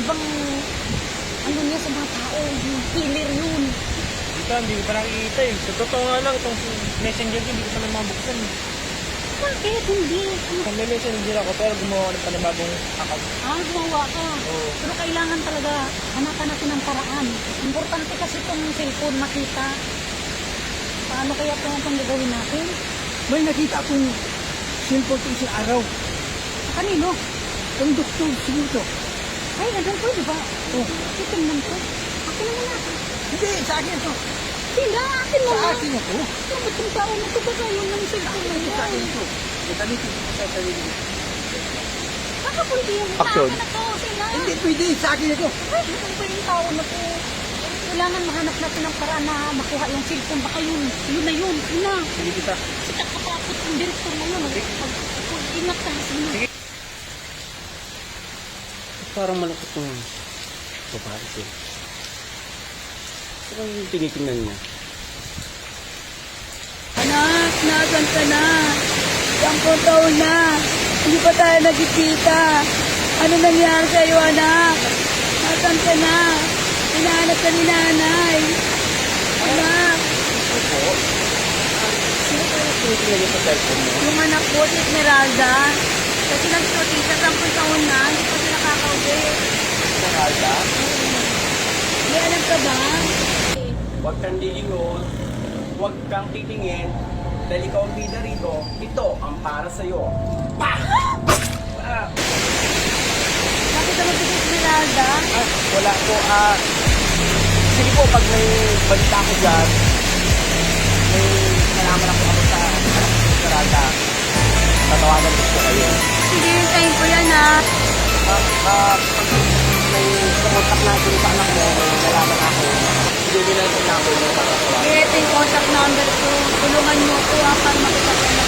ibang ano niya sa mga tao, yung killer yun. Dito, hindi ko pa nakikita eh. Sa totoo nga lang, itong messenger ko, hindi ko pa naman mabuksan. Bakit? Hindi. Ano? May messenger ako, pero gumawa ko ng panibagong account. Gumawa ka. Oo. Pero kailangan talaga hanapan natin ng paraan. Importante kasi itong cellphone makita. Paano kaya itong gagawin natin? May nakita akong cellphone ko isang araw. Kanino? Ang doktor siguro. Ay, nandun po, di ba? Oh, Titingnan ko. Akin naman natin. hindi, sa akin ito. Sila, akin mo Sa na. akin ito. Ano ba itong tao na ito ba ngayon ng cellphone na Sa akin yan? ito. Gamitin ko sa sarili ko. Kakapunti yung Action. tao na to, sila. Hindi pwede, sa akin ito. Ay, ano ba yung tao na to? Kailangan mahanap natin ng paraan na makuha yung cellphone. Baka yun na yun. Yun na. Sige kita. Kasi kakapapot yung director mo yun. Mag-ingat ka. Sige. Parang malungkot yung babae siya. Parang yung tinitingnan niya. Anak, nasan ka na? 10 taon na. Hindi pa tayo nagkikita. Ano nangyari sa'yo, anak? Nasan ka na? Hinahanap ka ni nanay. Anak, Sino kaya tinitingnan niya sa cellphone mo? yung anak ko, si Esmeralda. Kasi nagtutita 10 taon na. Hindi pa sila kakauwi. Esmeralda? May alam ka ba? Huwag kang lilingon. Huwag kang titingin. Dahil ikaw ang bida rito. Ito ang para sa'yo. Pa! Ah, Nakita mo si Esmeralda? wala po. Sige po, pag may balita ko dyan, may nalaman ako sa anak ko sa Esmeralda. Tatawagan ko po kayo. Sige, hintayin ko yan, ha? Pag may kumontak na dun sa anak mo, may nalaman ako, hindi na yung number mo para Sige, ito yung contact number ko. Tulungan mo ko, ha, para makita ko na.